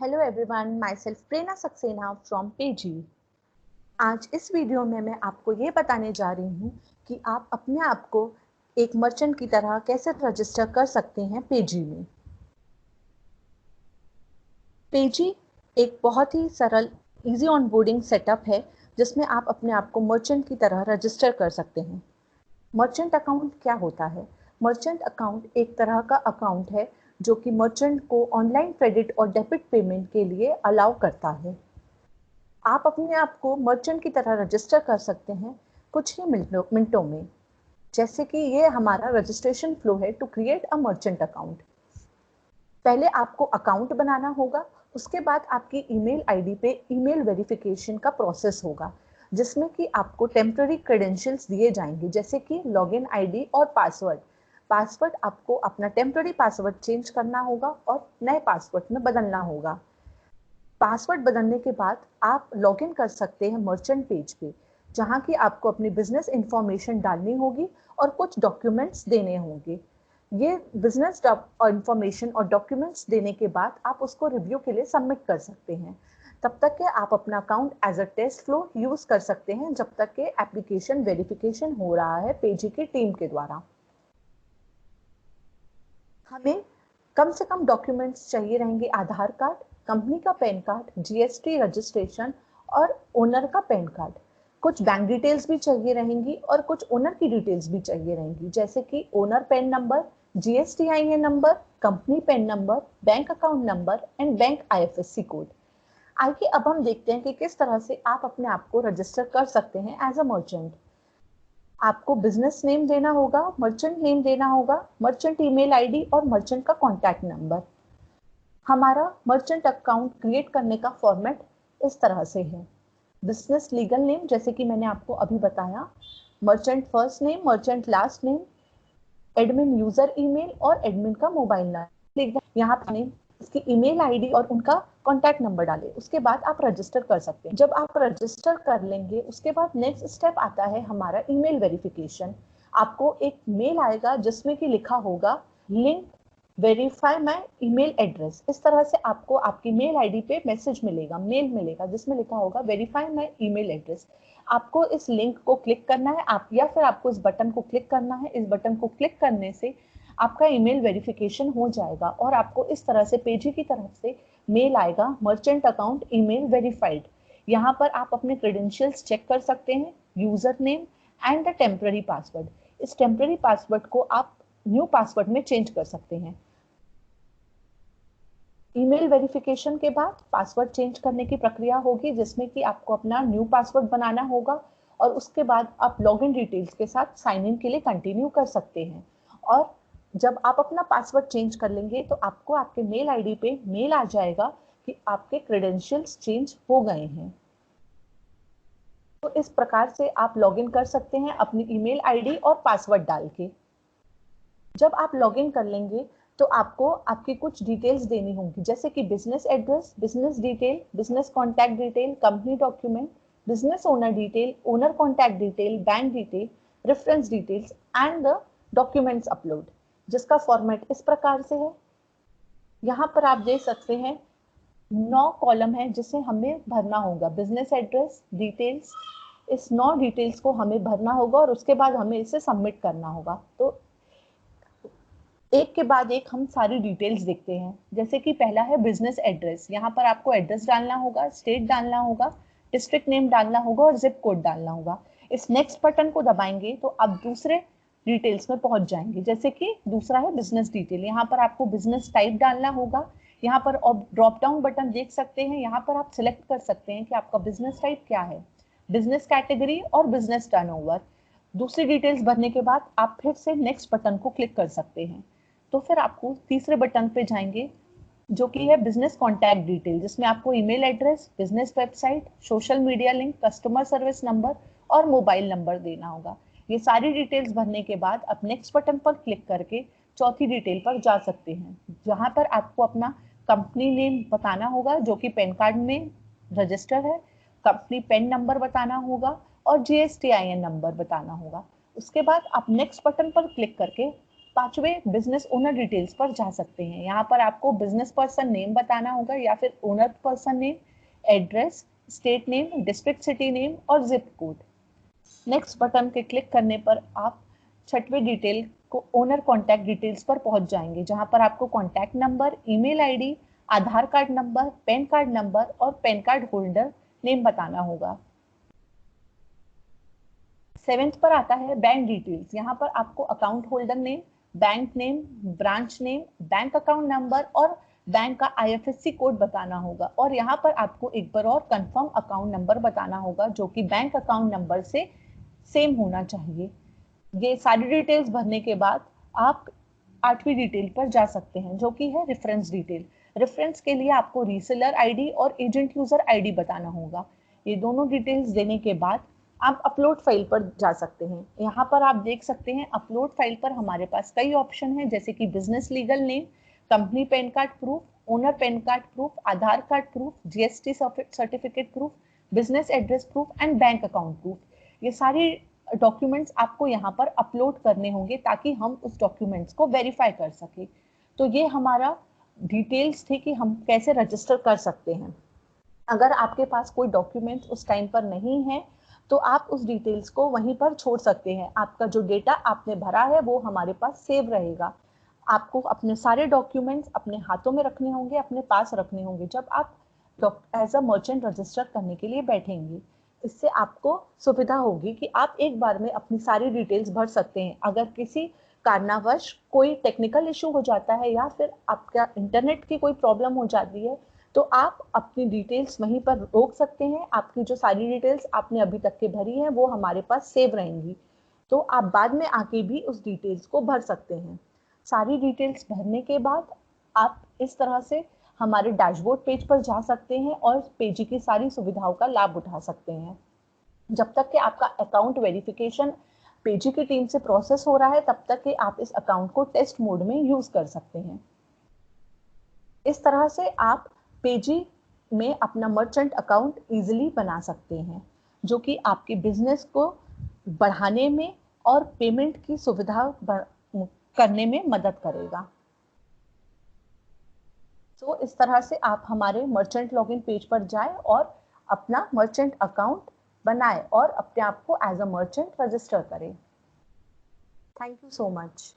Hello everyone, my self Prerna Saxena from पेजी। आज इस वीडियो में मैं आपको ये बताने जा रही हूँ कि आप अपने आप को एक मर्चेंट की तरह कैसे रजिस्टर कर सकते हैं पेजी में। पेजी एक बहुत ही सरल इजी ऑनबोर्डिंग सेटअप है जिसमें आप अपने आप को मर्चेंट की तरह रजिस्टर कर सकते हैं। मर्चेंट अकाउंट क्या होता है? मर्चेंट अकाउंट एक तरह का अकाउंट है जो कि मर्चेंट को ऑनलाइन क्रेडिट और डेबिट पेमेंट के लिए अलाउ करता है। आप अपने आप को मर्चेंट की तरह रजिस्टर कर सकते हैं कुछ ही मिनटों में। जैसे कि ये हमारा रजिस्ट्रेशन फ्लो है to create a merchant account. पहले आपको अकाउंट बनाना होगा, उसके बाद आपकी ईमेल आईडी पे ईमेल वेरिफिकेशन का प्रोसेस होगा जिसमें कि आपको टेम्पररी क्रेडेंशियल्स दिए जाएंगे जैसे कि लॉगिन आईडी और पासवर्ड। पासवर्ड आपको अपना टेम्पररी पासवर्ड चेंज करना होगा और नए पासवर्ड में बदलना होगा। पासवर्ड बदलने के बाद आप लॉगिन कर सकते हैं मर्चेंट पेज पे, जहां की आपको अपनी बिजनेस इंफॉर्मेशन डालनी होगी और कुछ डॉक्यूमेंट्स देने होंगे। ये बिजनेस इंफॉर्मेशन और डॉक्यूमेंट्स देने के बाद आप उसको रिव्यू के लिए सबमिट कर सकते हैं। तब तक के आप अपना account as a test flow use कर सकते हैं जब तक के एप्लीकेशन वेरिफिकेशन हो रहा है पेजी की टीम के द्वारा। हमें कम से कम डॉक्यूमेंट्स चाहिए रहेंगे: आधार कार्ड, कंपनी का पैन कार्ड, जीएसटी रजिस्ट्रेशन और ओनर का पैन कार्ड। कुछ बैंक डिटेल्स भी चाहिए रहेंगी और कुछ ओनर की डिटेल्स भी चाहिए रहेंगी जैसे कि owner pan number, GSTIN number, company pan number, bank account number and bank IFSC code. आइए अब हम देखते हैं कि किस तरह से आप अपने आप को रजिस्टर कर सकते हैं एज अ मर्चेंट। आपको बिजनेस नेम देना होगा, मर्चेंट नेम देना होगा, मर्चेंट ईमेल आईडी और मर्चेंट का कॉन्टैक्ट नंबर। हमारा मर्चेंट अकाउंट क्रिएट करने का फॉर्मेट इस तरह से है: बिजनेस लीगल नेम जैसे कि मैंने आपको अभी बताया, merchant first name, merchant last name, admin user email और एडमिन का मोबाइल नंबर। यहाँ पर इसकी ईमेल आईडी और उनका कॉन्टैक्ट नंबर डालें, उसके बाद आप रजिस्टर कर सकते हैं। जब आप रजिस्टर कर लेंगे उसके बाद नेक्स्ट स्टेप आता है हमारा ईमेल वेरिफिकेशन। आपको एक मेल आएगा जिसमें कि लिखा होगा link verify my email address. इस तरह से आपको आपकी मेल आईडी पे मैसेज मिलेगा, मेल मिलेगा जिसमें लिखा होगा वेरीफाई माई ईमेल एड्रेस। आपको इस लिंक को क्लिक करना है आप, या फिर आपको इस बटन को क्लिक करना है। इस बटन को क्लिक करने से आपका ईमेल वेरिफिकेशन हो जाएगा और आपको इस तरह से पेजी की तरफ से मेल आएगा मर्चेंट अकाउंट ईमेल वेरीफाइड। यहाँ पर आप अपने क्रेडेंशियल्स चेक कर सकते हैं, user name and the temporary password. इस टेम्पररी पासवर्ड को आप न्यू पासवर्ड में चेंज कर सकते हैं। ईमेल वेरिफिकेशन के बाद पासवर्ड चेंज करने की प्रक्रिया होगी जिसमें कि आपको अपना न्यू पासवर्ड बनाना होगा और उसके बाद आप लॉगिन डिटेल्स के साथ साइन इन के लिए कंटिन्यू कर सकते हैं। और जब आप अपना पासवर्ड चेंज कर लेंगे तो आपको आपके मेल आईडी पे मेल आ जाएगा कि आपके क्रेडेंशियल्स चेंज हो गए हैं। तो इस प्रकार से आप लॉगिन कर सकते हैं अपनी ईमेल आईडी और पासवर्ड डाल के। जब आप लॉगिन कर लेंगे तो आपको आपकी कुछ डिटेल्स देनी होंगी जैसे कि business address, business detail, business contact detail, company document, business owner detail, owner contact detail, bank detail, reference details and the documents upload, जिसका फॉर्मेट इस प्रकार से है। यहाँ पर आप देख सकते हैं 9 कॉलम है जिसे हमें भरना होगा। बिजनेस एड्रेस, डिटेल्स, इस 9 डिटेल्स को हमें भरना होगा और उसके बाद हमें इसे सबमिट करना होगा। तो एक के बाद एक हम सारी डिटेल्स देखते हैं। जैसे कि पहला है बिजनेस एड्रेस। यहाँ पर आपको एड्रेस डालना होगा, स्टेट डालना होगा, डिस्ट्रिक्ट नेम डालना होगा और जिप कोड डालना होगा। इस नेक्स्ट बटन को दबाएंगे तो आप दूसरे डिटेल्स में पहुंच जाएंगे। जैसे कि दूसरा है बिजनेस डिटेल। यहाँ पर आपको बिजनेस टाइप डालना होगा। यहाँ पर ड्रॉप डाउन बटन देख सकते हैं, यहाँ पर आप सिलेक्ट कर सकते हैं कि आपका बिजनेस टाइप क्या है, बिजनेस कैटेगरी और बिजनेस टर्नओवर। दूसरी डिटेल्स भरने के बाद आप फिर से नेक्स्ट बटन को क्लिक कर सकते हैं। तो फिर आपको तीसरे बटन पे जाएंगे जो कि है बिजनेस कॉन्टैक्ट डिटेल, जिसमें आपको email address, business website, social media link, customer service number और मोबाइल नंबर देना होगा। ये सारी डिटेल्स भरने के बाद आप नेक्स्ट बटन पर क्लिक करके चौथी डिटेल पर जा सकते हैं जहां पर आपको अपना कंपनी नेम बताना होगा जो कि पैन कार्ड में रजिस्टर है, कंपनी पैन नंबर बताना होगा और जीएसटीआईएन नंबर बताना होगा। उसके बाद आप नेक्स्ट बटन पर क्लिक करके पांचवे बिजनेस ओनर डिटेल्स पर जा सकते हैं। यहाँ पर आपको बिजनेस पर्सन नेम बताना होगा या फिर owner person name, address, state name, district city name और जिप कोड। नेक्स्ट बटन के क्लिक करने पर आप छठवें डिटेल को ओनर कॉन्टैक्ट डिटेल्स पर पहुंच जाएंगे, जहां पर आपको contact number, email ID, Aadhaar card number, PAN card number और पैन कार्ड होल्डर नेम बताना होगा। 7th पर आता है बैंक डिटेल्स। यहाँ पर आपको account holder name, bank name, branch name, bank account number और बैंक का आईएफएससी कोड बताना होगा। और यहाँ पर आपको एक बार और कंफर्म अकाउंट नंबर बताना होगा जो कि बैंक अकाउंट नंबर से सेम होना चाहिए। ये सारी डिटेल्स भरने के बाद आप 8वीं डिटेल पर जा सकते हैं, जो कि है रेफरेंस डिटेल। रेफरेंस के लिए आपको रीसेलर आईडी और एजेंट यूजर आईडी बताना होगा। ये दोनों डिटेल्स देने के बाद आप अपलोड फाइल पर जा सकते हैं। यहाँ पर आप देख सकते हैं अपलोड फाइल पर हमारे पास कई ऑप्शन हैं, जैसे कि business legal name, company pan card proof, owner pan card proof, Aadhaar card proof, GST certificate proof, business address proof and bank account proof. ये सारी डॉक्यूमेंट्स आपको यहाँ पर अपलोड करने होंगे ताकि हम उस डॉक्यूमेंट्स को वेरीफाई कर सके। तो ये हमारा डिटेल्स थे कि हम कैसे रजिस्टर कर सकते हैं। अगर आपके पास कोई डॉक्यूमेंट्स उस टाइम पर नहीं है तो आप उस डिटेल्स को वहीं पर छोड़ सकते हैं। आपका जो डेटा आपने भरा है वो हमारे पास सेव रहेगा। आपको अपने सारे डॉक्यूमेंट्स अपने हाथों में रखने होंगे, अपने पास रखने होंगे जब आप एज अ मर्चेंट रजिस्टर करने के लिए बैठेंगे। इससे आपको सुविधा होगी कि आप एक बार में अपनी सारी डिटेल्स भर सकते हैं। अगर किसी कारणवश कोई टेक्निकल इशू हो जाता है या फिर आपका इंटरनेट की कोई प्रॉब्लम हो जाती है तो आप अपनी डिटेल्स वहीं पर रोक सकते हैं। आपकी जो सारी डिटेल्स आपने अभी तक के भरी हैं वो हमारे पास सेव रहेंगी, तो आप बाद में आके भी उस डिटेल्स को भर सकते हैं। सारी डिटेल्स भरने के बाद आप इस तरह से हमारे डैशबोर्ड पेज पर जा सकते हैं और पेज की सारी सुविधाओं का लाभ उठा सकते हैं। जब तक कि आपका अकाउंट वेरिफिकेशन पेजी की टीम से प्रोसेस हो रहा है तब तक कि आप इस अकाउंट को टेस्ट मोड में यूज कर सकते हैं। इस तरह से आप पेजी में अपना मर्चेंट अकाउंट इजीली बना सकते हैं, जो कि आपके बिजनेस को बढ़ाने में और पेमेंट की सुविधा करने में मदद करेगा। तो इस तरह से आप हमारे मर्चेंट लॉगिन पेज पर जाएं और अपना मर्चेंट अकाउंट बनाएं और अपने आप को एज अ मर्चेंट रजिस्टर करें। Thank you so much.